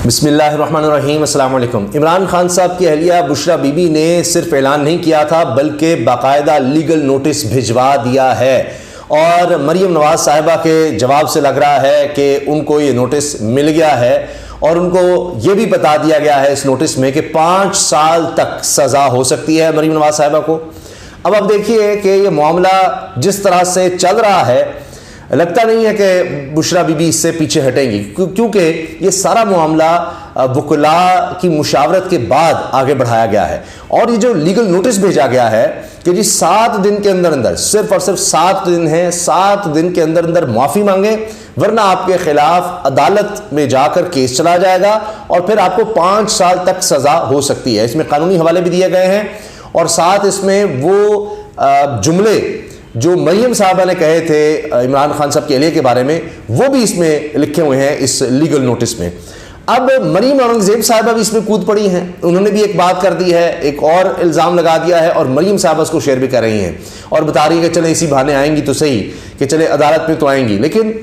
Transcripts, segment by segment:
बिस्मिल्लाहिर्रहमानिर्रहीम, अस्सलाम वालेकुम। इमरान खान साहब की अहलिया बुशरा बीबी ने सिर्फ ऐलान नहीं किया था बल्कि बाकायदा लीगल नोटिस भिजवा दिया है और मरीम नवाज साहिबा के जवाब से लग रहा है कि उनको ये नोटिस मिल गया है और उनको ये भी बता दिया गया है इस नोटिस में कि 5 साल तक सज़ा हो सकती है मरीम नवाज साहिबा को। अब देखिए कि ये मामला जिस तरह से चल रहा है, लगता नहीं है कि बुशरा बीबी इससे पीछे हटेंगी, क्योंकि ये सारा मामला वकुला की मुशावरत के बाद आगे बढ़ाया गया है। और ये जो लीगल नोटिस भेजा गया है कि जी 7 दिन के अंदर अंदर, सिर्फ और सिर्फ 7 दिन है, 7 दिन के अंदर अंदर माफ़ी मांगे वरना आपके खिलाफ अदालत में जाकर केस चला जाएगा और फिर आपको 5 साल तक सज़ा हो सकती है। इसमें कानूनी हवाले भी दिए गए हैं और साथ इसमें वो जुमले जो मरीम साहबा ने कहे थे इमरान खान साहब के अहलिया के बारे में, वो भी इसमें लिखे हुए हैं इस लीगल नोटिस में। अब मरीम औरंगजेब साहबा भी इसमें कूद पड़ी हैं, उन्होंने भी एक बात कर दी है, एक और इल्ज़ाम लगा दिया है और मरीम साहबा उसको शेयर भी कर रही हैं और बता रही है कि चले इसी बहाने आएंगी तो सही, कि चले अदालत में तो आएंगी। लेकिन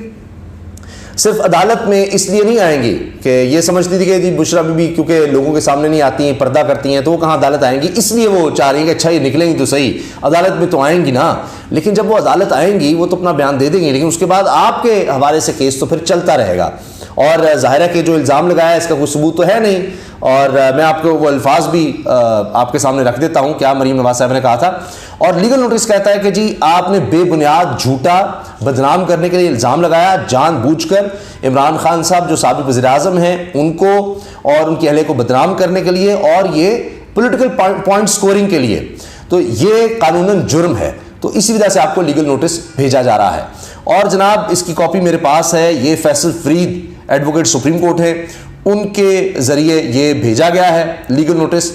सिर्फ अदालत में इसलिए नहीं आएंगी कि ये समझती थी कि जी बुशरा बीबी क्योंकि लोगों के सामने नहीं आती हैं, पर्दा करती हैं, तो वो कहाँ अदालत आएंगी, इसलिए वो चाह रही हैं कि अच्छा ये निकलेंगी तो सही, अदालत में तो आएंगी ना। लेकिन जब वो अदालत आएंगी वो तो अपना बयान दे देंगी, लेकिन उसके बाद आपके हवाले से केस तो फिर चलता रहेगा। और ज़ाहिर है कि जो इल्ज़ाम लगाया है इसका कोई सबूत तो है नहीं, और मैं आपको वो अल्फाज भी आपके सामने रख देता हूँ क्या मरीम नवाज साहब ने कहा था। और लीगल नोटिस कहता है कि जी आपने बेबुनियाद झूठा बदनाम करने के लिए इल्ज़ाम लगाया जानबूझकर इमरान खान साहब जो साबिक़ वज़ीर-ए-आज़म हैं उनको और उनकी अहलिया को बदनाम करने के लिए और ये पॉलिटिकल पॉइंट स्कोरिंग के लिए, तो ये कानूनन जुर्म है। तो इसी वजह से आपको लीगल नोटिस भेजा जा रहा है। और जनाब इसकी कॉपी मेरे पास है, ये Faisal Farid advocate supreme court है, उनके ज़रिए ये भेजा गया है लीगल नोटिस।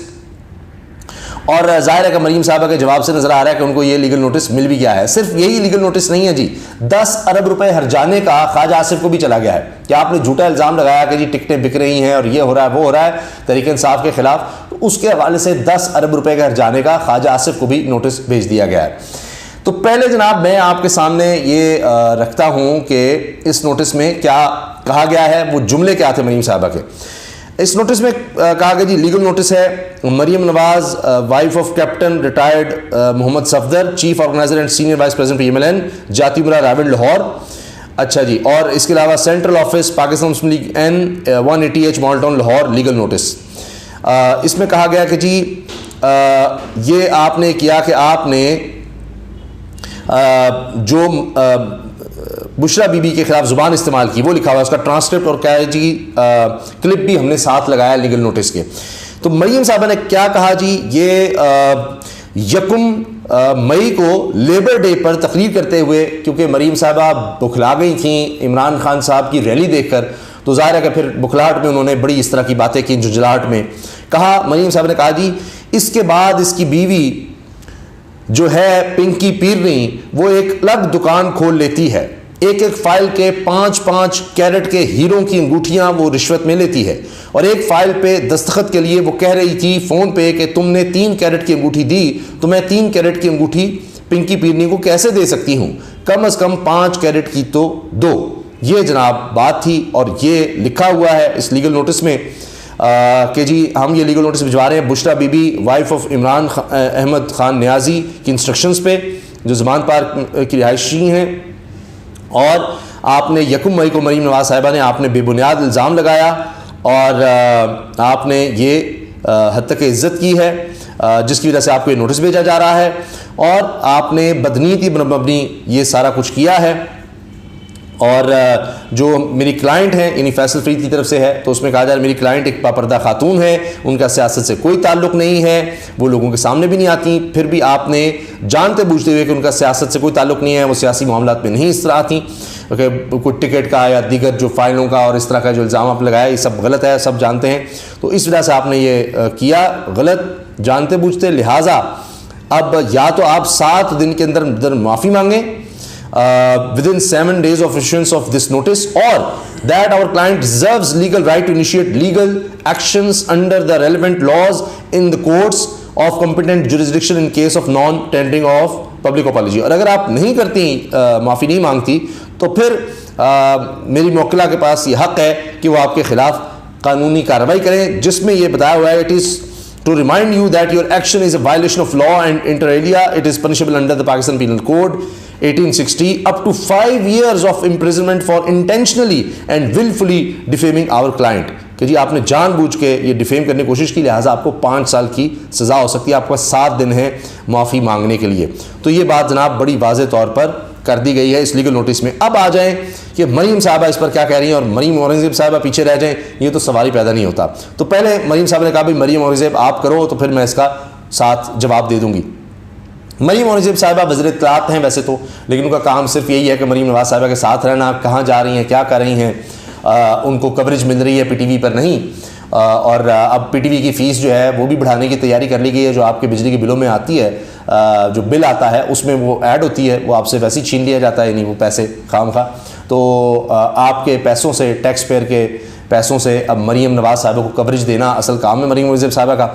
और जाहिर है कि मरीम साहबा के जवाब से नजर आ रहा है कि उनको ये लीगल नोटिस मिल भी गया है। सिर्फ यही लीगल नोटिस नहीं है जी, 10 अरब रुपए हर्जाने का ख्वाजा आसिफ को भी चला गया है कि आपने झूठा इल्ज़ाम लगाया कि जी टिकटें बिक रही हैं और ये हो रहा है वो हो रहा है तहरीक इंसाफ के खिलाफ, तो उसके हवाले से 10 अरब रुपए के हर्जाने का ख्वाजा आसिफ को भी नोटिस भेज दिया गया है। तो पहले जनाब मैं आपके सामने ये रखता हूँ कि इस नोटिस में क्या कहा गया है, वो जुमले क्या थे मरीम साहबा के। इस नोटिस में कहा गया जी लीगल नोटिस है, Maryam Nawaz wife of captain retired Mohammad Safdar, chief organiser and senior vice president PMLN, Jati Umra रावल लाहौर। अच्छा जी, और इसके अलावा central office Pakistan Muslim League N 180H model town Lahore legal notice. इसमें कहा गया कि जी ये आपने किया कि आपने जो बुशरा बीबी के खिलाफ जुबान इस्तेमाल की वो लिखा हुआ है, उसका ट्रांसक्रिप्ट और क्या है जी क्लिप भी हमने साथ लगाया लीगल नोटिस के। तो मरीम साहबा ने क्या कहा जी, ये 1 मई को लेबर डे पर तकरीर करते हुए, क्योंकि मरीम साहबा बुखला गई थी इमरान खान साहब की रैली देखकर, तो जाहिर है कि फिर बुखलाहट में उन्होंने बड़ी इस तरह की बातें की, जुझलाहट में कहा। मरीम साहब ने कहा जी इसके बाद इसकी बीवी जो है पिंकी पीरनी वो एक अलग दुकान खोल लेती है, एक एक फाइल के 5-5 कैरेट के हीरों की अंगूठियां वो रिश्वत में लेती है, और एक फाइल पे दस्तखत के लिए वो कह रही थी फ़ोन पे कि तुमने 3 कैरेट की अंगूठी दी तो मैं 3 कैरेट की अंगूठी पिंकी पीरनी को कैसे दे सकती हूँ, कम अज़ कम 5 कैरेट की तो दो। ये जनाब बात थी और ये लिखा हुआ है इस लीगल नोटिस में कि जी हम ये लीगल नोटिस भिजवा रहे हैं बुशरा बीबी वाइफ ऑफ इमरान अहमद खान न्याजी की इंस्ट्रक्शंस पे, जो ज़मान पार्क की रिहायशी हैं। और आपने 1 मई को मरीम नवाज साहिबा ने आपने बेबुनियाद इल्ज़ाम लगाया और आपने ये हद तक इज़्ज़त की है जिसकी वजह से आपको ये नोटिस भेजा जा रहा है, और आपने बदनीति मबनी ये सारा कुछ किया है। और जो मेरी क्लाइंट हैं यानी फैसल फरीद की तरफ से है, तो उसमें कहा जा रहा है मेरी क्लाइंट एक बापर्दा खातून है, उनका सियासत से कोई ताल्लुक़ नहीं है, वो लोगों के सामने भी नहीं आती, फिर भी आपने जानते बूझते हुए कि उनका सियासत से कोई ताल्लुक़ नहीं है, वो सियासी मामलात में नहीं इस तरह आती, कोई टिकट का या दीगर जो फाइलों का और इस तरह का जो इल्ज़ाम आप लगाया ये सब गलत है, सब जानते हैं। तो इस वजह से आपने ये किया गलत जानते बूझते, लिहाजा अब या तो आप 7 दिन के अंदर अंदर माफ़ी मांगें within 7 days of issuance of this notice, or that our client deserves legal right to initiate legal actions under the relevant laws in the courts of competent jurisdiction in case of non-tendering of public apology। और अगर आप नहीं करती माफ़ी नहीं मांगती तो फिर मेरी मुवक्किला के पास ये हक़ है कि वो आपके खिलाफ कानूनी कार्रवाई करें, जिसमें यह बताया हुआ है it is to remind you that your action is a violation of law and inter alia it is punishable under the Pakistan Penal Code 1860 up to 5 years of imprisonment for intentionally and willfully defaming our client। कि जी आपने जानबूझ के ये defame करने की कोशिश की, लिहाजा आपको 5 साल की सज़ा हो सकती है, आपके पास 7 दिन है माफ़ी मांगने के लिए। तो ये बात जनाब बड़ी वाज़े तौर पर कर दी गई है इस लीगल नोटिस में। अब आ जाएं कि मरीम साहबा इस पर क्या कह रही हैं और मरीम औरंगज़ेब साहबा पीछे रह जाएं, ये तो सवाल ही पैदा नहीं होता। तो पहले मरीम साहब ने कहा भाई मरीम औरंगज़ेब आप करो, तो फिर मैं इसका साथ जवाब दे दूंगी। मरीम औरंगज़ेब साहबा वज़ीर इत्तलात हैं वैसे तो, लेकिन उनका काम सिर्फ यही है कि मरीम नवाज़ साहबा के साथ रहना, कहाँ जा रही हैं क्या कर रही हैं, उनको कवरेज मिल रही है PTV पर नहीं। और अब PTV की फ़ीस जो है वो भी बढ़ाने की तैयारी कर ली गई है, जो आपके बिजली के बिलों में आती है, जो बिल आता है उसमें वो ऐड होती है, वो आपसे वैसे ही छीन लिया जाता है, यानी वो पैसे खामखा। तो आपके पैसों से, टैक्स पेयर के पैसों से अब मरीम नवाज़ साहबा को कवरेज देना असल काम है मरीम औरंगज़ेब साहबा का।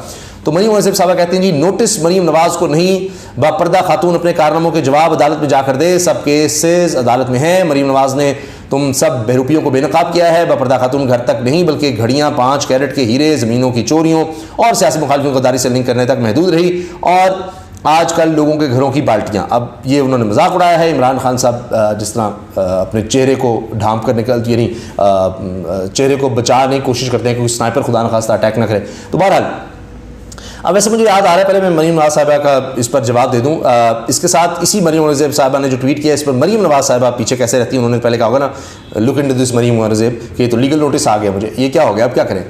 तो मरीम औरंगज़ेब साहबा कहते हैं जी नोटिस मरीम नवाज़ को नहीं, बापर्दा खातून अपने कारनामों के जवाब अदालत में जाकर दे, सब केसेस अदालत में हैं। मरीम नवाज़ ने तुम सब बेरुपियों को बेनकाब किया है, बापर्दा खातून घर तक नहीं बल्कि घड़ियाँ, 5 कैरेट के हीरे, ज़मीनों की चोरियों और सियासी मुखालिफिन को दारी से लिंक करने तक महदूद रही, और आजकल लोगों के घरों की बाल्टियाँ। अब ये उन्होंने मजाक उड़ाया है इमरान खान साहब जिस तरह अपने चेहरे को ढांप करने का, यानी चेहरे को बचाने की कोशिश करते हैं क्योंकि स्नाइपर खुदा न खास्ता अटैक न करे। तो बहरहाल अब वैसे मुझे याद आ रहा है, पहले मैं मरीम नवाज़ साहबा का इस पर जवाब दे दूँ। इसके साथ इसी मरीम औरंगज़ेब साहबा ने जो ट्वीट किया इस पर मरीम नवाज़ साहबा पीछे कैसे रहती है, उन्होंने पहले कहा होगा ना look into this Maryam Aurangzeb कि ये तो लीगल नोटिस आ गया मुझे, ये क्या हो गया अब क्या करें।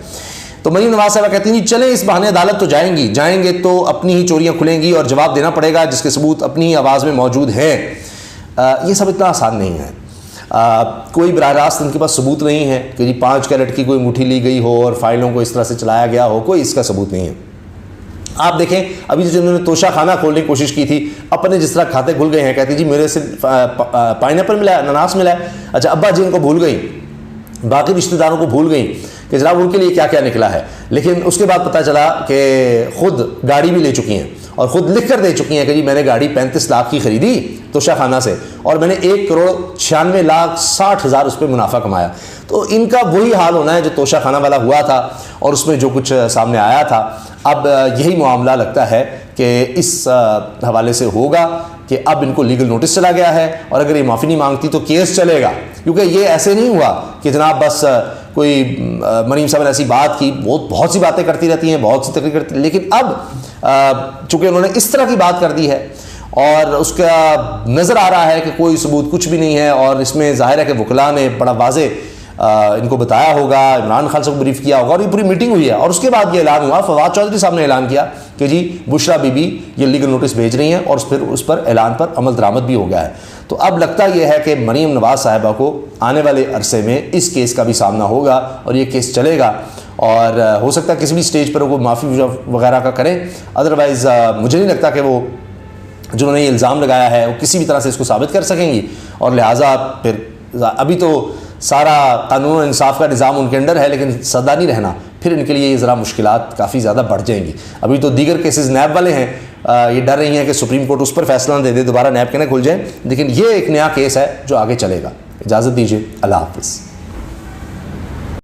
तो मरीम नवाज़ साहबा कहती हैं चले इस बहाने अदालत तो जाएंगे तो अपनी ही चोरियाँ खुलेंगी और जवाब देना पड़ेगा जिसके सबूत अपनी ही आवाज़ में मौजूद हैं। ये सब इतना आसान नहीं है। कोई बराह रास्त इनके पास सबूत नहीं है कि जी 5 कैरेट की कोई अंगूठी ली गई हो और फाइलों को इस तरह से चलाया गया हो, कोई इसका सबूत नहीं है। आप देखें अभी जो जिन्होंने तोशा खाना खोलने की कोशिश की थी, अपने जिस तरह खाते खुल गए हैं, कहती जी मेरे से पाइनएप्पल मिला है, अनानास मिला है। अच्छा अब्बा जी इनको भूल गई, बाकी रिश्तेदारों को भूल गई कि जनाब उनके लिए क्या क्या निकला है। लेकिन उसके बाद पता चला कि खुद गाड़ी भी ले चुकी हैं और ख़ुद लिख कर दे चुकी हैं कि जी मैंने गाड़ी 35 लाख की ख़रीदी तोशा खाना से और मैंने 1,96,60,000 उस पर मुनाफा कमाया। तो इनका वही हाल होना है जो तोशा खाना वाला हुआ था और उसमें जो कुछ सामने आया था। अब यही मामला लगता है कि इस हवाले से होगा कि अब इनको लीगल नोटिस चला गया है और अगर ये माफ़ी नहीं मांगती तो केस चलेगा, क्योंकि ये ऐसे नहीं हुआ कि जनाब बस कोई मरीम साहब ने ऐसी बात की, वो बहुत सी बातें करती रहती हैं, बहुत सी तकरीर करती हैं, लेकिन अब चूँकि उन्होंने इस तरह की बात कर दी है और उसका नज़र आ रहा है कि कोई सबूत कुछ भी नहीं है और इसमें ज़ाहिर है कि वकला ने बड़ा वाज़े इनको बताया होगा, इमरान खान साहब को ब्रीफ किया होगा और ये पूरी मीटिंग हुई है और उसके बाद ये ऐलान हुआ। फवाद चौधरी साहब ने ऐलान किया कि जी बुशरा बीबी ये लीगल नोटिस भेज रही हैं और फिर उस पर ऐलान पर अमल दरामद भी हो गया है। तो अब लगता यह है कि मरीम नवाज़ साहिबा को आने वाले अरसे में इस केस का भी सामना होगा और ये केस चलेगा और हो सकता है किसी भी स्टेज पर वो माफ़ी वगैरह का करें। अदरवाइज़ मुझे नहीं लगता कि वो जिन्होंने ये इल्ज़ाम लगाया है वो किसी भी तरह से इसको साबित कर सकेंगी और लिहाजा फिर अभी तो सारा कानून और इंसाफ का निज़ाम उनके अंडर है, लेकिन सदा नहीं रहना, फिर इनके लिए ज़रा मुश्किलात काफ़ी ज़्यादा बढ़ जाएंगी। अभी तो दीगर केसेस नैब वाले हैं, ये डर रही हैं कि सुप्रीम कोर्ट उस पर फैसला न दे दे, दोबारा नैब के न खुल जाए, लेकिन ये एक नया केस है जो आगे चलेगा। इजाज़त दीजिए, अल्लाह हाफ़िज़।